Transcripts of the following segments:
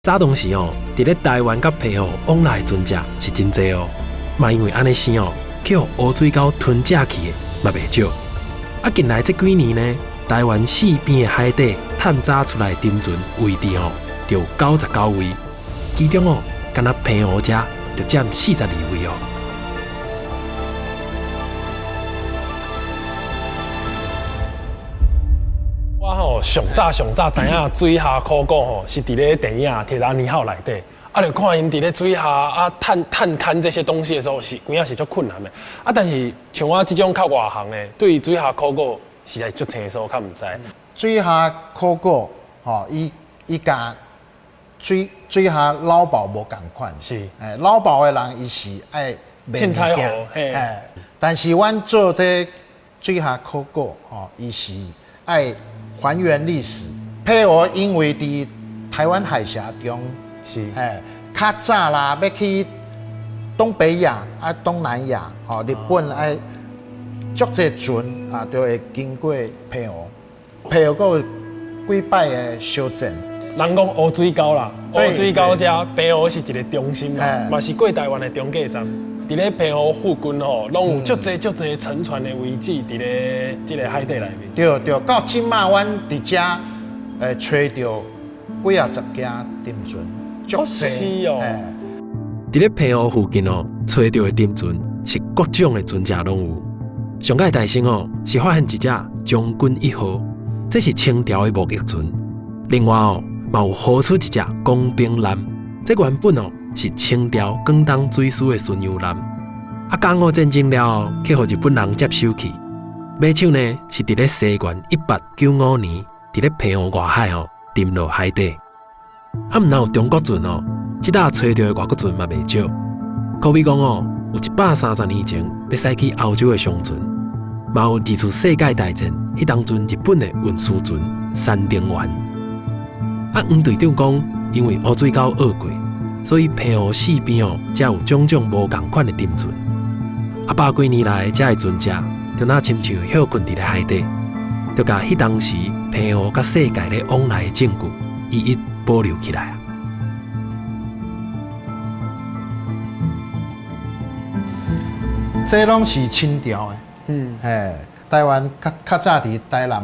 早当时哦，伫咧台湾甲澎湖往来船只是真济哦，嘛因为安尼生哦，去互乌水沟吞食去的嘛袂少。啊，近来这几年呢，台湾四边的海底探查出来沉船位置哦，就有99位，其中哦，敢若澎湖遮就占42位哦。上早知影水下考古吼是伫咧电影《铁达尼号》内底，啊，就看因伫咧水下啊探勘这些东西的时候，是有影是足困难的。啊，但是像我这种较外行的，对水下考古实在足清楚，较毋知。水下考古吼，伊甲水下捞宝无共款。是，捞宝的人伊是爱凊彩好，嘿，但是阮做这水下考古吼，伊是爱还原历史。澎湖因为伫台湾海峡中，是，较早啦，要去东北亚啊、东南亚，吼，日本爱足济船啊，都会经过澎湖。澎湖有几摆的小镇。人讲乌水沟啦，乌水沟遮澎湖是一个中心嘛，嘛是过台湾的中继站。伫咧澎湖附近吼，拢有足济沉船的遗址伫咧即个海底内面。对，到今嘛，阮伫遮找到几啊十件沉船，足济哦。伫咧澎湖附近哦，找到的沉船是各种的船只拢有。上界大新哦，是发现一只将军1号，这是清朝的木役船。另外哦，嘛有浮出一只工兵艦，这原本哦是清朝广东水师的巡洋艦。啊，甲午战争了后，去互日本人接收去。马手呢是伫咧西元1895年，伫咧澎湖外海哦沉落海底。啊，毋但有中国船哦，即搭找到的外国船嘛袂少。可比讲哦，有130年前要驶去欧洲的商船，嘛有2次世界大战迄当阵日本的运输船三菱丸。啊，黄队长讲，因为乌水沟挖过，所以澎湖四边哦，才有种种无共款的沉船。啊，百几年来，这的船只就那亲像休困伫咧海底，就甲迄当时澎湖甲世界咧往来的证据一一保留起来。这拢是清朝的，台湾较早伫台南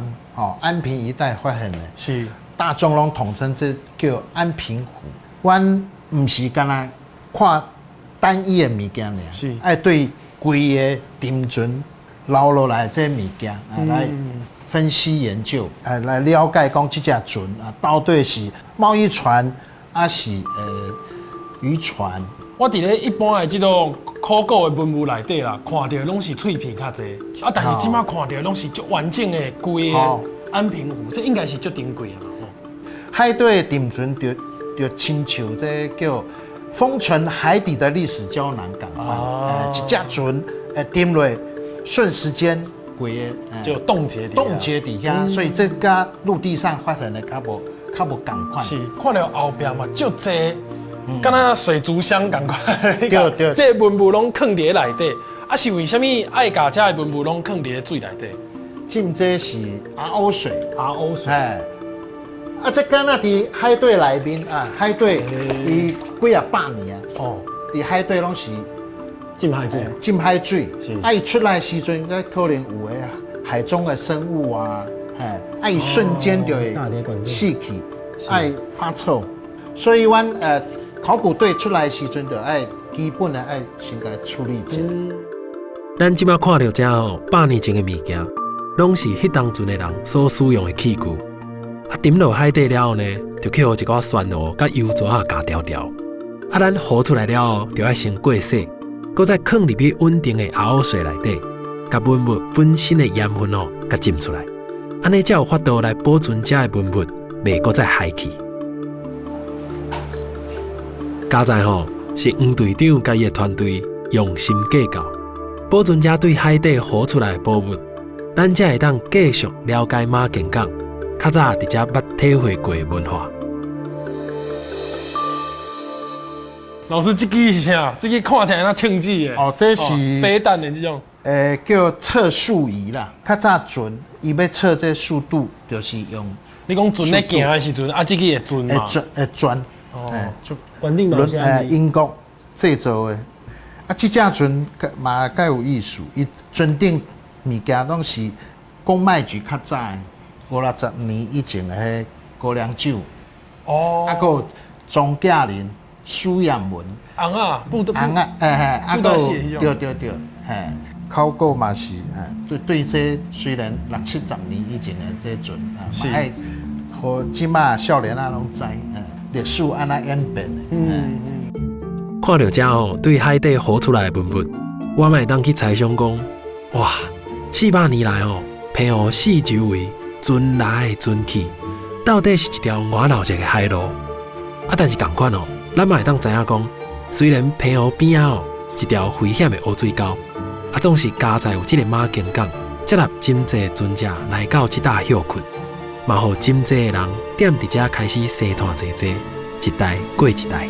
安平一带发现的，是大众拢统称这叫安平湖。阮毋是干那看单一的物件尔，是爱对规个沉船捞落来这物件来分析研究，来了解讲这只船到底是贸易船还是渔船。我伫咧一般的这种考古的文物内底啦，看到拢是碎片较济，啊，但是即马看到拢是足完整的规个安平湖，这应该是足珍贵的嘛。海底沉船就亲像这叫封存海底的历史胶囊感一只船沉落，瞬时间规个就冻结底下，所以这跟陆地上发现的较无共款。是看到后壁嘛，足济。敢若水族箱共款，对，这文物拢藏伫咧内底，啊是为虾米爱甲这文物拢藏伫咧水内底？浸这是RO水，RO水，这敢若伫海底内面海底伊几啊百年伫海底拢是浸海水，伊出来时阵，可能有诶海中的生物伊瞬间就会死去，发臭，所以阮考古队出来的时阵，就爱基本的爱先甲处理一下。咱即马看到这100年前的物件，拢是迄当阵的人所使用的器具。啊，沉落海底了后呢，就去互一寡酸糊甲油纸夹条条。啊，咱浮出来了后，就要先过洗，搁再放入去稳定的RO水内底，甲文物本身的盐分甲浸出来，安尼才有法度来保存这的文物，袂搁再害去。加在是黄队长甲伊的团队用心计较，保存者对海底浮出来的宝物，咱才会当继续了解马健港较早伫遮捌体会过的文化。老师，这支是啥？这支看起来那枪支的这是飞弹的这种，叫测速仪啦。较早船伊要测这速度，就是用你讲船咧行的时阵，这支会准嘛？会转。就关顶嘛是安尼。英国制造的。啊，这只船嘛介有意思，伊船顶物件拢是公卖局较早的50-60年以前的迄高粱酒，啊，还有庄稼人、苏养文、红啊，红啊，啊，还有对，考古嘛是，对这虽然60-70年以前的这船，嘛爱和即马少年啊拢知，历史安那演变的。看到这对海底浮出来的文物，我嘛会当去猜想讲，哇，400年来澎湖四周围船来船去，到底是一条偌老热的海路？啊，但是同款咱嘛会当知影讲，虽然澎湖边一条危险的乌水沟，啊，总是加在有这个马经港，接纳真济船只来到这搭休困，嘛，互真济人踮伫遮开始生团坐坐，一代过一代。